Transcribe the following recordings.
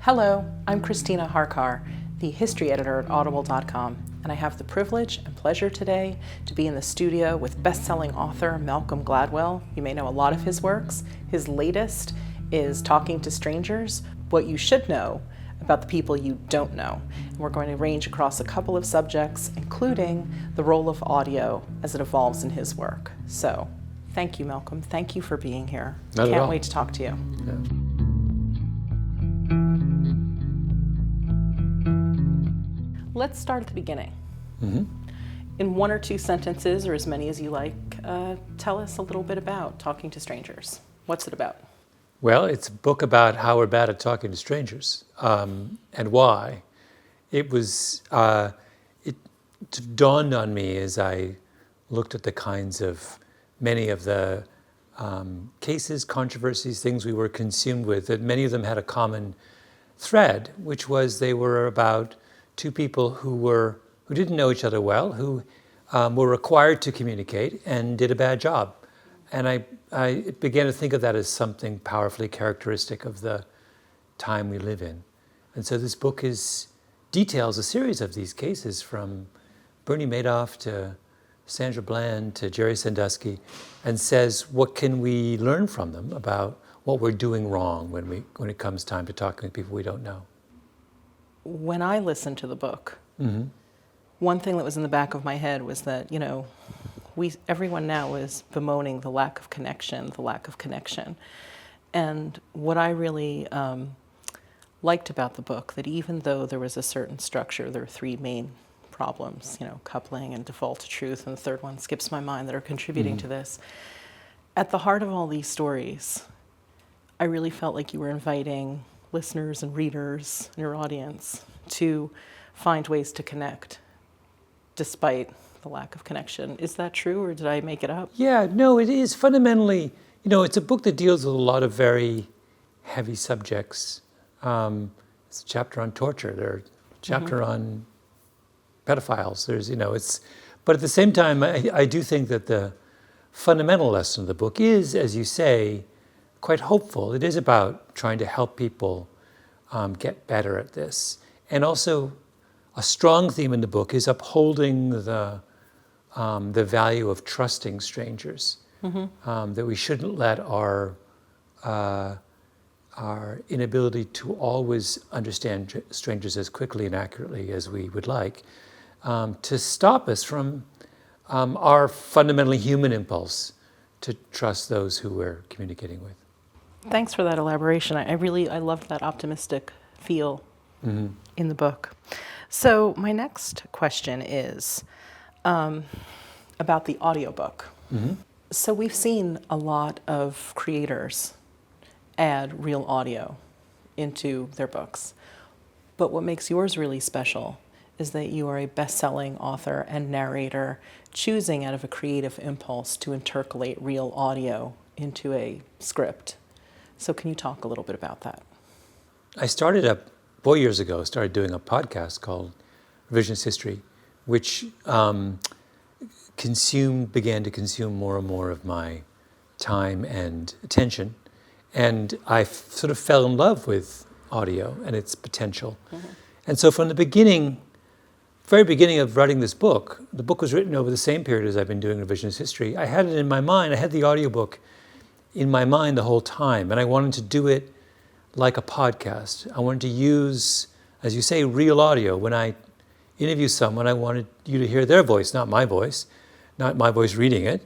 Hello, I'm Christina Harkar, the history editor at audible.com, and I have the privilege and pleasure today to be in the studio with best-selling author Malcolm Gladwell. You may know a lot of his works. His latest is Talking to Strangers, What You Should Know About the People You Don't Know. And we're going to range across a couple of subjects, including the role of audio as it evolves in his work. So, thank you, Malcolm. Thank you for being here. Can't wait to talk to you. Yeah. Let's start at the beginning. Mm-hmm. In one or two sentences, or as many as you like, tell us a little bit about Talking to Strangers. What's it about? Well, it's a book about how we're bad at talking to strangers and why. It dawned on me as I looked at the kinds of many of the cases, controversies, things we were consumed with, that many of them had a common thread, which was they were about two people who didn't know each other well, who were required to communicate and did a bad job. And I began to think of that as something powerfully characteristic of the time we live in. And so this book details a series of these cases, from Bernie Madoff to Sandra Bland to Jerry Sandusky, and says, what can we learn from them about what we're doing wrong when it comes time to talking to people we don't know? When I listened to the book, Mm-hmm. one thing that was in the back of my head was that, everyone now is bemoaning the lack of connection. And what I really liked about the book, that even though there was a certain structure, there were three main problems, coupling and default to truth, and the third one skips my mind, that are contributing to this. At the heart of all these stories, I really felt like you were inviting listeners and readers and your audience to find ways to connect despite the lack of connection. Is that true, or did I make it up? Yeah, no, it is. Fundamentally, it's a book that deals with a lot of very heavy subjects. It's a chapter on torture. There's a chapter on pedophiles. But at the same time, I do think that the fundamental lesson of the book is, as you say, quite hopeful. It is about trying to help people get better at this. And also, a strong theme in the book is upholding the value of trusting strangers. That we shouldn't let our inability to always understand strangers as quickly and accurately as we would like to stop us from our fundamentally human impulse to trust those who we're communicating with. Thanks for that elaboration. I loved that optimistic feel in the book. So my next question is about the audiobook. So we've seen a lot of creators add real audio into their books. But what makes yours really special is that you are a best-selling author and narrator, choosing out of a creative impulse to intercalate real audio into a script. So can you talk a little bit about that? I started 4 years ago, doing a podcast called Revisionist History, which began to consume more and more of my time and attention. And I sort of fell in love with audio and its potential. And so from the very beginning of writing this book, the book was written over the same period as I've been doing Revisionist History. I had it in my mind. I had the audiobook in my mind the whole time, and I wanted to do it like a podcast. I wanted to use, as you say, real audio. When I interview someone, I wanted you to hear their voice, not my voice reading it.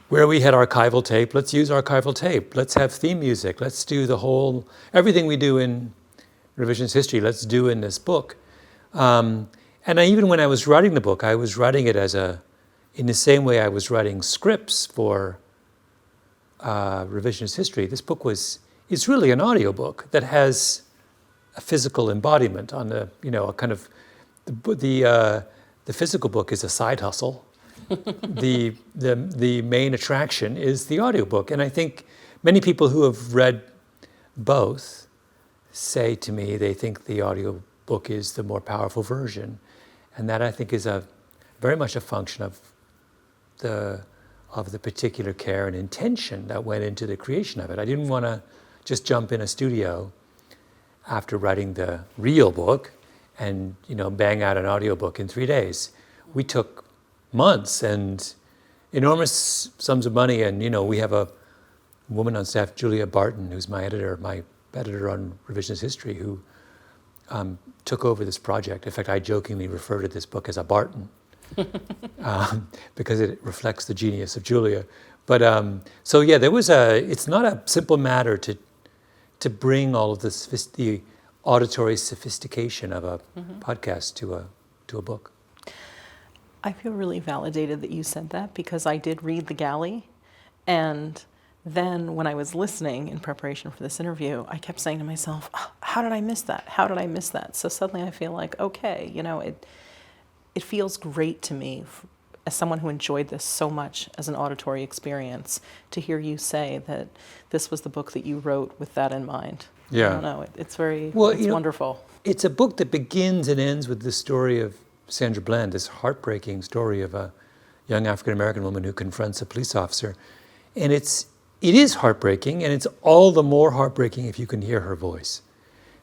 Where we had archival tape, let's use archival tape. Let's have theme music. Let's do everything we do in Revisionist History, let's do in this book. And even when I was writing the book, I was writing it in the same way I was writing scripts for Revisionist History. This book it's really an audiobook that has a physical embodiment on the physical book is a side hustle. The main attraction is the audiobook. And I think many people who have read both say to me they think the audiobook is the more powerful version. And that, I think, is very much a function of the particular care and intention that went into the creation of it. I didn't want to just jump in a studio after writing the real book and, bang out an audiobook in 3 days. We took months and enormous sums of money, and, we have a woman on staff, Julia Barton, who's my editor on revisionist history, who took over this project. In fact, I jokingly refer to this book as a Barton because it reflects the genius of Julia. But so yeah, it's not a simple matter to bring all of the auditory sophistication of a podcast to a book. I feel really validated that you said that, because I did read The Galley, and then when I was listening in preparation for this interview, I kept saying to myself, oh, how did I miss that? How did I miss that? So suddenly I feel like, okay, it feels great to me, as someone who enjoyed this so much as an auditory experience, to hear you say that this was the book that you wrote with that in mind. Yeah. I don't know, it's wonderful. It's a book that begins and ends with the story of Sandra Bland, this heartbreaking story of a young African-American woman who confronts a police officer. And it is heartbreaking, and it's all the more heartbreaking if you can hear her voice.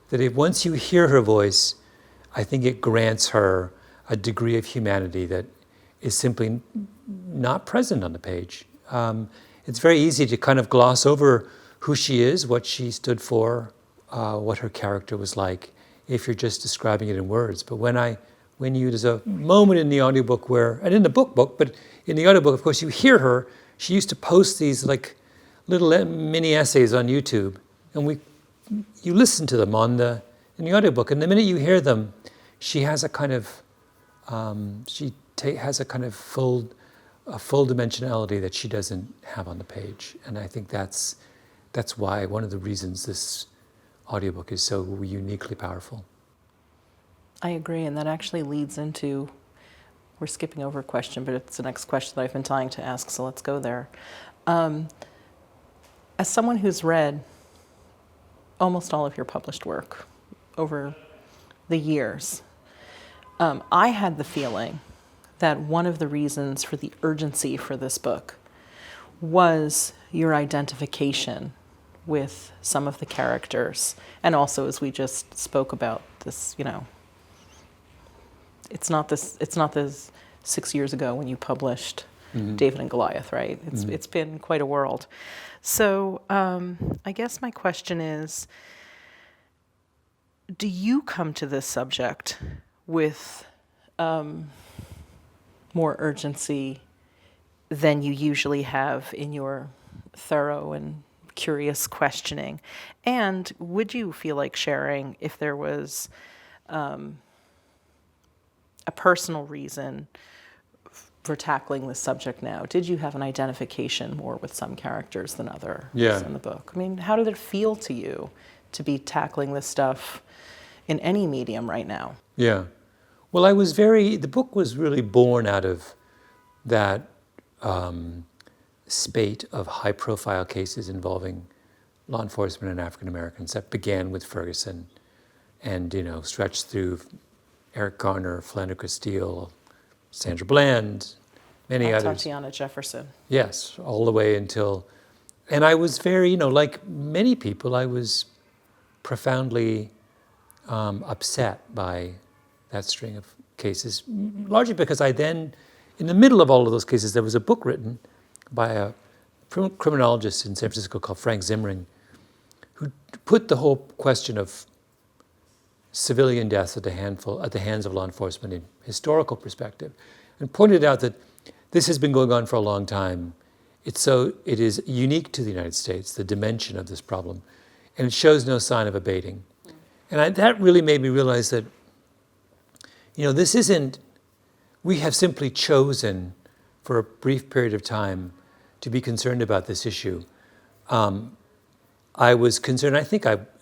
That once you hear her voice, I think it grants her a degree of humanity that is simply not present on the page. It's very easy to kind of gloss over who she is, what she stood for, what her character was like, if you're just describing it in words. But there's a moment in the audiobook and in the book, but in the audiobook, of course, you hear her. She used to post these like little mini essays on YouTube, and you listen to them in the audiobook. And the minute you hear them, she has a kind of a full dimensionality that she doesn't have on the page. And I think that's why one of the reasons this audiobook is so uniquely powerful. I agree, and that actually leads into, we're skipping over a question, but it's the next question that I've been dying to ask, so let's go there. As someone who's read almost all of your published work over the years, I had the feeling that one of the reasons for the urgency for this book was your identification with some of the characters, and also, as we just spoke about, this, it's not this 6 years ago when you published David and Goliath, right? It's been quite a world. So I guess my question is, do you come to this subject with more urgency than you usually have in your thorough and curious questioning? And would you feel like sharing if there was a personal reason for tackling this subject now? Did you have an identification more with some characters than others in the book? I mean, how did it feel to you to be tackling this stuff in any medium right now? Yeah. Well, the book was really born out of that spate of high-profile cases involving law enforcement and African Americans that began with Ferguson and, stretched through Eric Garner, Philando Castile, Sandra Bland, many others. Tatiana Jefferson. Yes, all the way until... And I was very, like many people, I was profoundly upset by that string of cases, largely because in the middle of all of those cases, there was a book written by a criminologist in San Francisco called Frank Zimring, who put the whole question of civilian deaths at the hands of law enforcement in historical perspective, and pointed out that this has been going on for a long time. It is unique to the United States, the dimension of this problem, and it shows no sign of abating. And that really made me realize that, we have simply chosen for a brief period of time to be concerned about this issue. I was concerned,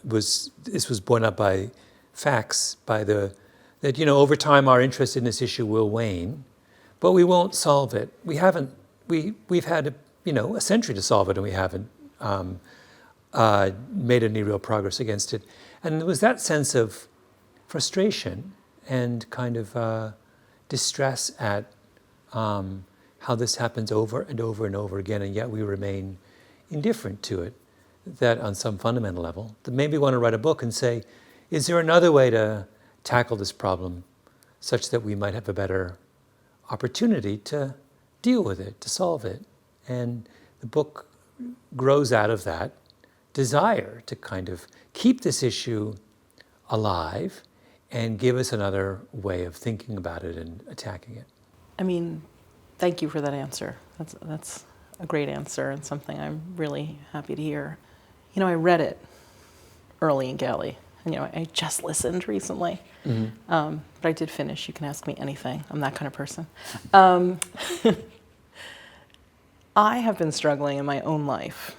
this was borne out by facts, that over time our interest in this issue will wane, but we won't solve it. We've had a century to solve it, and we haven't made any real progress against it. And there was that sense of frustration and kind of distress at how this happens over and over and over again, and yet we remain indifferent to it, that on some fundamental level, that maybe want to write a book and say, is there another way to tackle this problem such that we might have a better opportunity to deal with it, to solve it? And the book grows out of that desire to kind of keep this issue alive and give us another way of thinking about it and attacking it. I mean, thank you for that answer. That's a great answer and something I'm really happy to hear. You know, I read it early in Galley, and I just listened recently, but I did finish. You can ask me anything. I'm that kind of person. I have been struggling in my own life.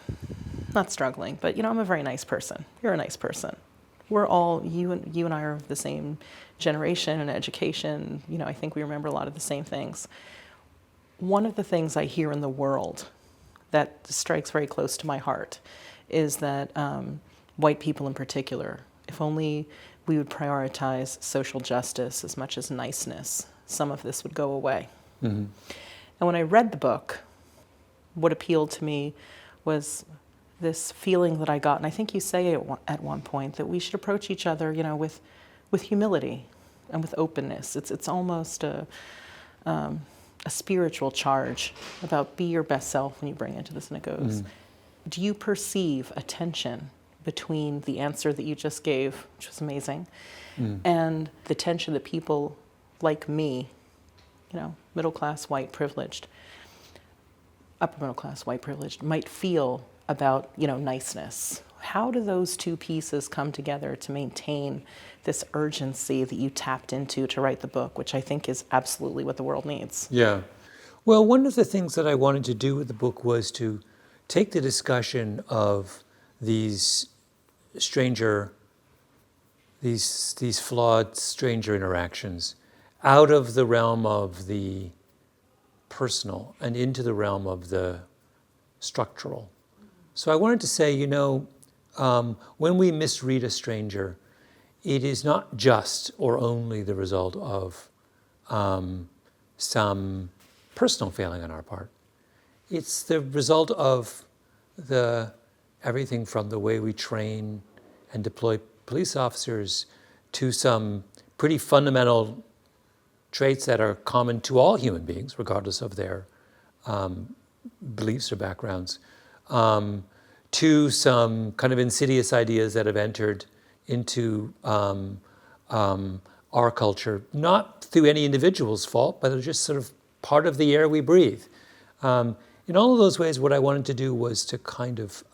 Not struggling, but I'm a very nice person. You're a nice person. We're all, you and I are of the same generation and education. I think we remember a lot of the same things. One of the things I hear in the world that strikes very close to my heart is that white people in particular, if only we would prioritize social justice as much as niceness, some of this would go away. And when I read the book, what appealed to me was this feeling that I got, and I think you say at one point, that we should approach each other, with humility and with openness. It's almost a spiritual charge about be your best self when you bring into this, and it goes. Do you perceive a tension between the answer that you just gave, which was amazing, and the tension that people like me, middle class, white, privileged, upper middle class, white, privileged, might feel about, niceness? How do those two pieces come together to maintain this urgency that you tapped into to write the book, which I think is absolutely what the world needs? Yeah. Well, one of the things that I wanted to do with the book was to take the discussion of these flawed stranger interactions out of the realm of the personal and into the realm of the structural. So I wanted to say, when we misread a stranger, it is not just or only the result of some personal failing on our part. It's the result of everything from the way we train and deploy police officers to some pretty fundamental traits that are common to all human beings, regardless of their beliefs or backgrounds, to some kind of insidious ideas that have entered into our culture, not through any individual's fault, but are just sort of part of the air we breathe. In all of those ways, what I wanted to do was to kind of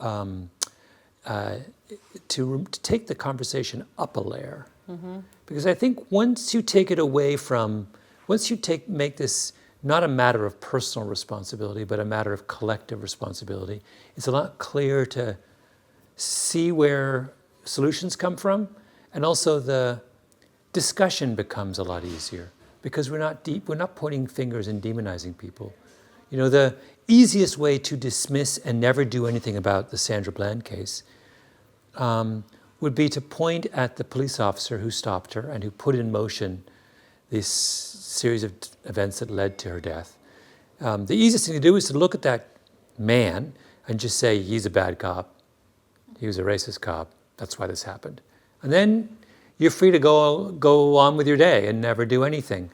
to take the conversation up a layer. Because I think once you take it away from, make this not a matter of personal responsibility, but a matter of collective responsibility, it's a lot clearer to see where solutions come from, and also the discussion becomes a lot easier because we're not pointing fingers and demonizing people. The easiest way to dismiss and never do anything about the Sandra Bland case would be to point at the police officer who stopped her and who put in motion this series of events that led to her death. The easiest thing to do is to look at that man and just say, he's a bad cop. He was a racist cop. That's why this happened. And then you're free to go on with your day and never do anything.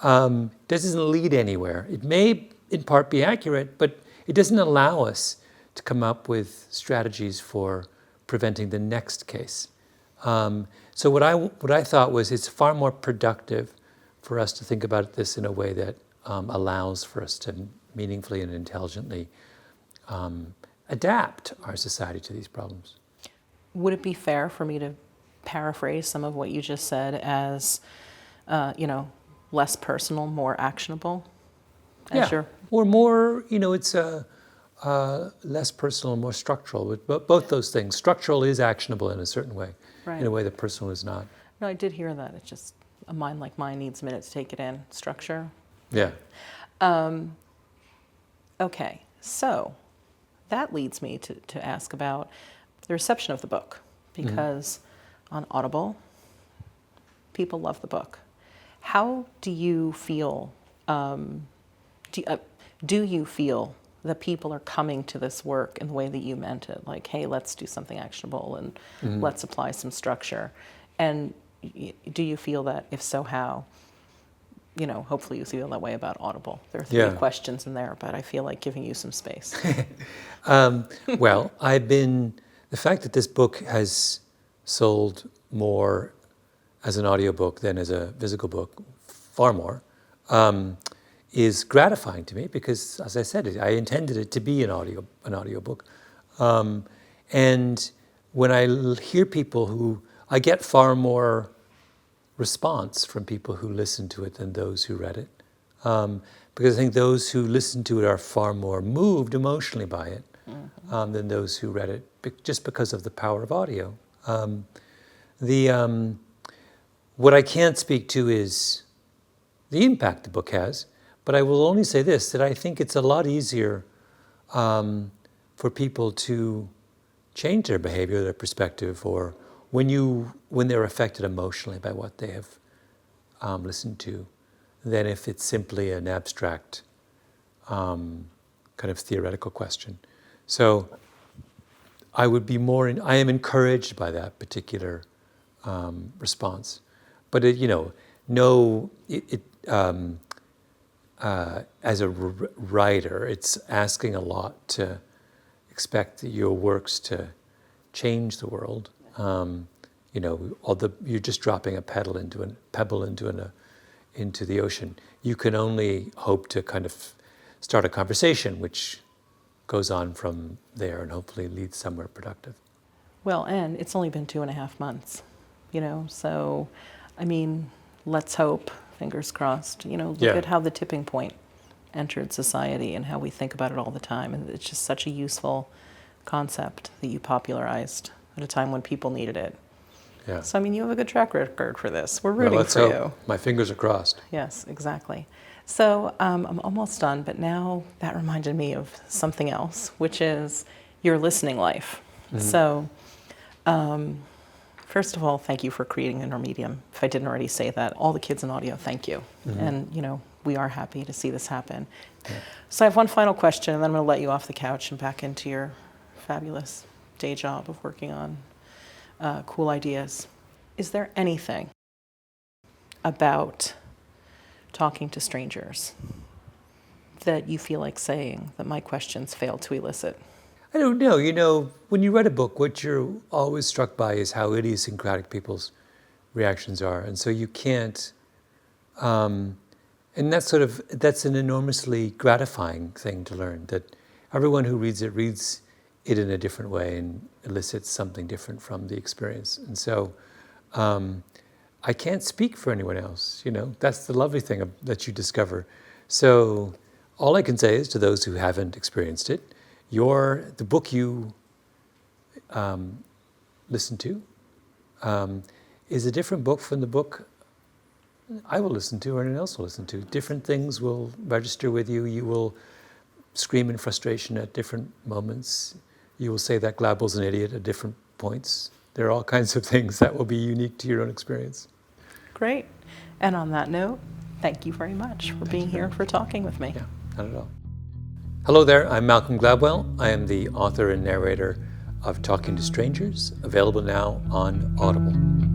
This doesn't lead anywhere. It may in part be accurate, but it doesn't allow us to come up with strategies for preventing the next case. So what I thought was it's far more productive for us to think about this in a way that allows for us to meaningfully and intelligently adapt our society to these problems. Would it be fair for me to paraphrase some of what you just said as, less personal, more actionable? Or more, it's less personal and more structural. But both those things. Structural is actionable in a certain way, right, in a way that personal is not. No, I did hear that. It's just a mind like mine needs a minute to take it in. Structure. Yeah. Okay, so that leads me to ask about the reception of the book, because on Audible, people love the book. How do you feel? Do you feel that people are coming to this work in the way that you meant it? Like, hey, let's do something actionable and let's apply some structure. And do you feel that? If so, how? Hopefully you feel that way about Audible. There are three questions in there, but I feel like giving you some space. Well, the fact that this book has sold more as an audiobook than as a physical book, far more, is gratifying to me because, as I said, I intended it to be an audiobook. And when I hear people I get far more response from people who listen to it than those who read it. Because I think those who listen to it are far more moved emotionally by it than those who read it, just because of the power of audio. What I can't speak to is the impact the book has, but I will only say this, that I think it's a lot easier for people to change their behavior, their perspective, or when they're affected emotionally by what they have listened to, than if it's simply an abstract kind of theoretical question. So I am encouraged by that particular response. But as a writer, it's asking a lot to expect your works to change the world. You're just dropping a pebble into the ocean. You can only hope to kind of start a conversation, which goes on from there and hopefully leads somewhere productive. Well, and it's only been 2.5 months, so, let's hope, fingers crossed, look at how the tipping point entered society and how we think about it all the time. And it's just such a useful concept that you popularized at a time when people needed it. Yeah. So, you have a good track record for this. We're rooting for you. My fingers are crossed. Yes, exactly. So I'm almost done, but now that reminded me of something else, which is your listening life. Mm-hmm. So first of all, thank you for creating Intermedium. If I didn't already say that, all the kids in audio, thank you. Mm-hmm. And, we are happy to see this happen. Yeah. So I have one final question, and then I'm going to let you off the couch and back into your fabulous day job of working on cool ideas. Is there anything about talking to strangers that you feel like saying that my questions failed to elicit? I don't know. When you read a book, what you're always struck by is how idiosyncratic people's reactions are. And so you can't, and that's an enormously gratifying thing to learn, that everyone who reads it in a different way and elicits something different from the experience. And so I can't speak for anyone else, That's the lovely thing that you discover. So all I can say is, to those who haven't experienced it, the book you listen to is a different book from the book I will listen to or anyone else will listen to. Different things will register with you. You will scream in frustration at different moments. You will say that Gladwell's an idiot at different points. There are all kinds of things that will be unique to your own experience. Great. And on that note, thank you very much for being here and for talking with me. Yeah, not at all. Hello there, I'm Malcolm Gladwell. I am the author and narrator of Talking to Strangers, available now on Audible.